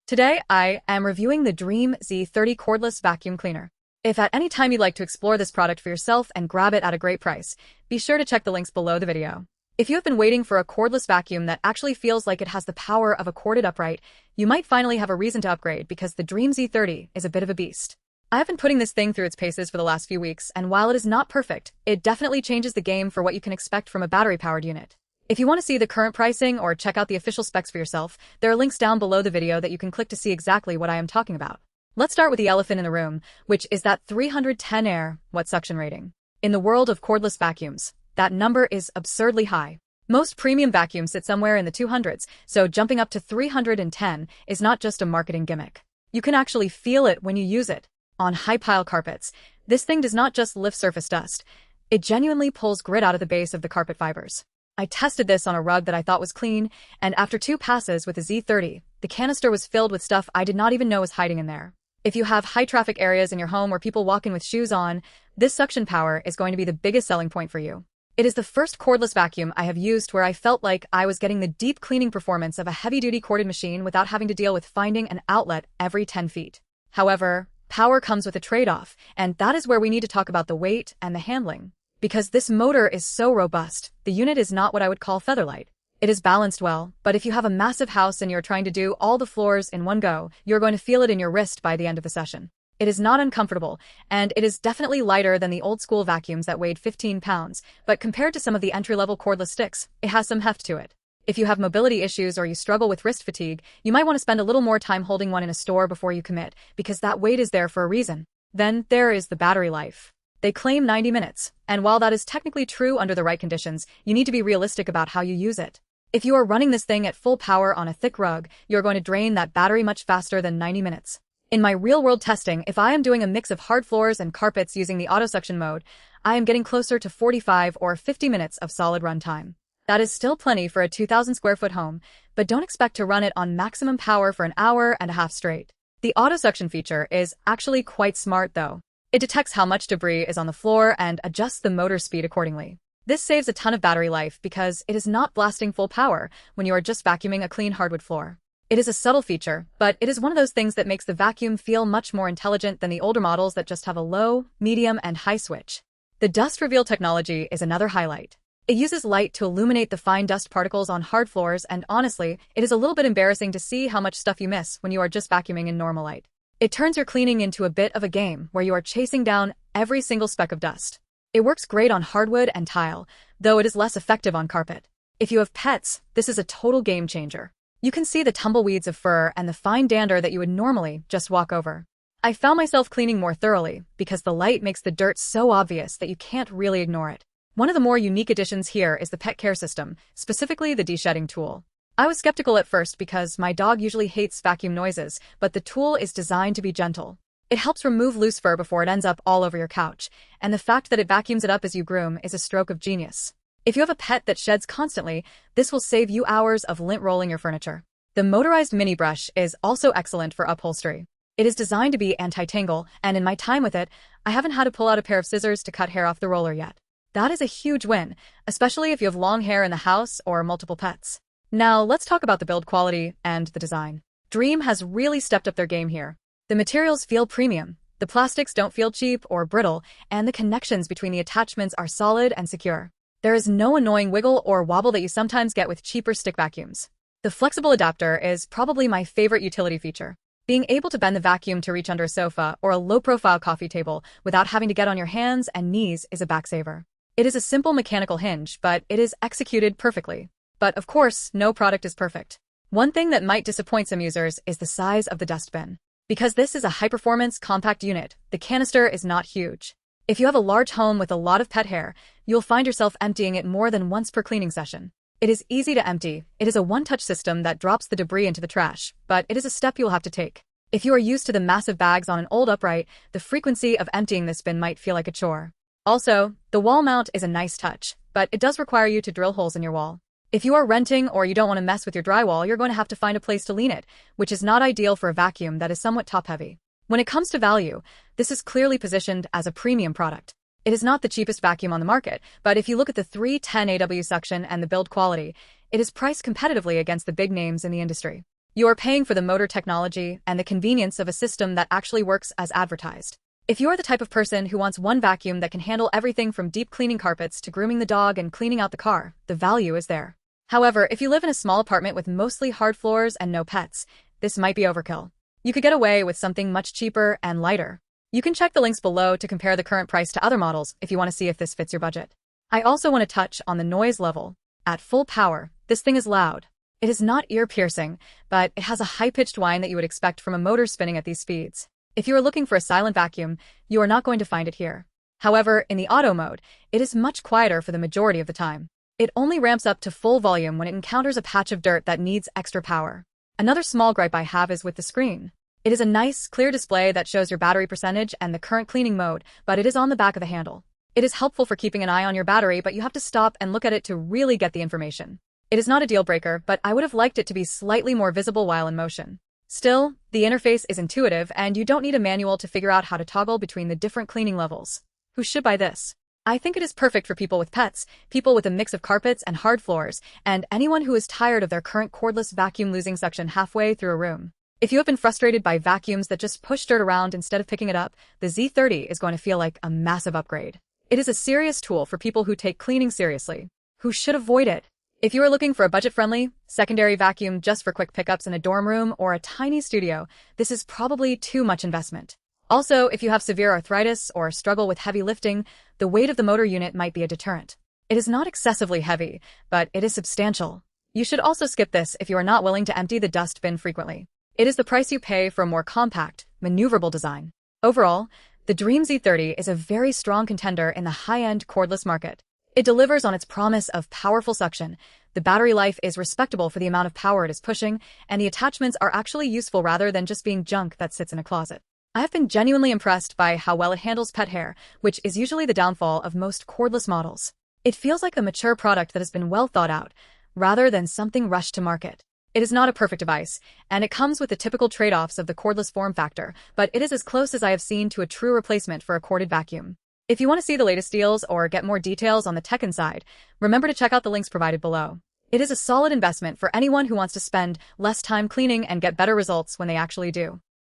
Today, I am reviewing the Dreame Z30 cordless vacuum cleaner. If at any time you'd like to explore this product for yourself and grab it at a great price, be sure to check the links below the video. If you have been waiting for a cordless vacuum that actually feels like it has the power of a corded upright, you might finally have a reason to upgrade because the Dreame Z30 is a bit of a beast. I have been putting this thing through its paces for the last few weeks, and while it is not perfect, it definitely changes the game for what you can expect from a battery-powered unit. If you want to see the current pricing or check out the official specs for yourself, there are links down below the video that you can click to see exactly what I am talking about. Let's start with the elephant in the room, which is that 310 watt suction rating. In the world of cordless vacuums, that number is absurdly high. Most premium vacuums sit somewhere in the 200s, so jumping up to 310 is not just a marketing gimmick. You can actually feel it when you use it. On high-pile carpets, this thing does not just lift surface dust, it genuinely pulls grit out of the base of the carpet fibers. I tested this on a rug that I thought was clean, and after 2 passes with the Z30, the canister was filled with stuff I did not even know was hiding in there. If you have high-traffic areas in your home where people walk in with shoes on, this suction power is going to be the biggest selling point for you. It is the first cordless vacuum I have used where I felt like I was getting the deep cleaning performance of a heavy-duty corded machine without having to deal with finding an outlet every 10 feet. However, power comes with a trade-off, and that is where we need to talk about the weight and the handling. Because this motor is so robust, the unit is not what I would call featherlight. It is balanced well, but if you have a massive house and you're trying to do all the floors in one go, you're going to feel it in your wrist by the end of the session. It is not uncomfortable, and it is definitely lighter than the old-school vacuums that weighed 15 pounds, but compared to some of the entry-level cordless sticks, it has some heft to it. If you have mobility issues or you struggle with wrist fatigue, you might want to spend a little more time holding one in a store before you commit, because that weight is there for a reason. Then there is the battery life. They claim 90 minutes, and while that is technically true under the right conditions, you need to be realistic about how you use it. If you are running this thing at full power on a thick rug, you're going to drain that battery much faster than 90 minutes. In my real-world testing, if I am doing a mix of hard floors and carpets using the auto-suction mode, I am getting closer to 45 or 50 minutes of solid runtime. That is still plenty for a 2,000 square foot home, but don't expect to run it on maximum power for an hour and a half straight. The auto-suction feature is actually quite smart though. It detects how much debris is on the floor and adjusts the motor speed accordingly. This saves a ton of battery life because it is not blasting full power when you are just vacuuming a clean hardwood floor. It is a subtle feature, but it is one of those things that makes the vacuum feel much more intelligent than the older models that just have a low, medium, and high switch. The dust reveal technology is another highlight. It uses light to illuminate the fine dust particles on hard floors, and honestly, it is a little bit embarrassing to see how much stuff you miss when you are just vacuuming in normal light. It turns your cleaning into a bit of a game where you are chasing down every single speck of dust. It works great on hardwood and tile, though it is less effective on carpet. If you have pets, this is a total game changer. You can see the tumbleweeds of fur and the fine dander that you would normally just walk over. I found myself cleaning more thoroughly because the light makes the dirt so obvious that you can't really ignore it. One of the more unique additions here is the pet care system, specifically the de-shedding tool. I was skeptical at first because my dog usually hates vacuum noises, but the tool is designed to be gentle. It helps remove loose fur before it ends up all over your couch, and the fact that it vacuums it up as you groom is a stroke of genius. If you have a pet that sheds constantly, this will save you hours of lint rolling your furniture. The motorized mini brush is also excellent for upholstery. It is designed to be anti-tangle, and in my time with it, I haven't had to pull out a pair of scissors to cut hair off the roller yet. That is a huge win, especially if you have long hair in the house or multiple pets. Now, let's talk about the build quality and the design. Dreame has really stepped up their game here. The materials feel premium, the plastics don't feel cheap or brittle, and the connections between the attachments are solid and secure. There is no annoying wiggle or wobble that you sometimes get with cheaper stick vacuums. The flexible adapter is probably my favorite utility feature. Being able to bend the vacuum to reach under a sofa or a low-profile coffee table without having to get on your hands and knees is a backsaver. It is a simple mechanical hinge, but it is executed perfectly. But of course, no product is perfect. One thing that might disappoint some users is the size of the dustbin. Because this is a high-performance, compact unit, the canister is not huge. If you have a large home with a lot of pet hair, you'll find yourself emptying it more than once per cleaning session. It is easy to empty. It is a one-touch system that drops the debris into the trash, but it is a step you'll have to take. If you are used to the massive bags on an old upright, the frequency of emptying this bin might feel like a chore. Also, the wall mount is a nice touch, but it does require you to drill holes in your wall. If you are renting or you don't want to mess with your drywall, you're going to have to find a place to lean it, which is not ideal for a vacuum that is somewhat top-heavy. When it comes to value, this is clearly positioned as a premium product. It is not the cheapest vacuum on the market, but if you look at the 310 AW suction and the build quality, it is priced competitively against the big names in the industry. You are paying for the motor technology and the convenience of a system that actually works as advertised. If you're the type of person who wants one vacuum that can handle everything from deep cleaning carpets to grooming the dog and cleaning out the car, the value is there. However, if you live in a small apartment with mostly hard floors and no pets, this might be overkill. You could get away with something much cheaper and lighter. You can check the links below to compare the current price to other models if you want to see if this fits your budget. I also want to touch on the noise level. At full power, this thing is loud. It is not ear-piercing, but it has a high-pitched whine that you would expect from a motor spinning at these speeds. If you are looking for a silent vacuum, you are not going to find it here. However, in the auto mode, it is much quieter for the majority of the time. It only ramps up to full volume when it encounters a patch of dirt that needs extra power. Another small gripe I have is with the screen. It is a nice, clear display that shows your battery percentage and the current cleaning mode, but it is on the back of the handle. It is helpful for keeping an eye on your battery, but you have to stop and look at it to really get the information. It is not a deal breaker, but I would have liked it to be slightly more visible while in motion. Still, the interface is intuitive and you don't need a manual to figure out how to toggle between the different cleaning levels. Who should buy this? I think it is perfect for people with pets, people with a mix of carpets and hard floors, and anyone who is tired of their current cordless vacuum losing suction halfway through a room. If you have been frustrated by vacuums that just push dirt around instead of picking it up, the Z30 is going to feel like a massive upgrade. It is a serious tool for people who take cleaning seriously. Who should avoid it? If you are looking for a budget-friendly, secondary vacuum just for quick pickups in a dorm room or a tiny studio, this is probably too much investment. Also, if you have severe arthritis or struggle with heavy lifting, the weight of the motor unit might be a deterrent. It is not excessively heavy, but it is substantial. You should also skip this if you are not willing to empty the dust bin frequently. It is the price you pay for a more compact, maneuverable design. Overall, the Dreame Z30 is a very strong contender in the high-end cordless market. It delivers on its promise of powerful suction, the battery life is respectable for the amount of power it is pushing, and the attachments are actually useful rather than just being junk that sits in a closet. I have been genuinely impressed by how well it handles pet hair, which is usually the downfall of most cordless models. It feels like a mature product that has been well thought out, rather than something rushed to market. It is not a perfect device, and it comes with the typical trade-offs of the cordless form factor, but it is as close as I have seen to a true replacement for a corded vacuum. If you want to see the latest deals or get more details on the tech inside, remember to check out the links provided below. It is a solid investment for anyone who wants to spend less time cleaning and get better results when they actually do.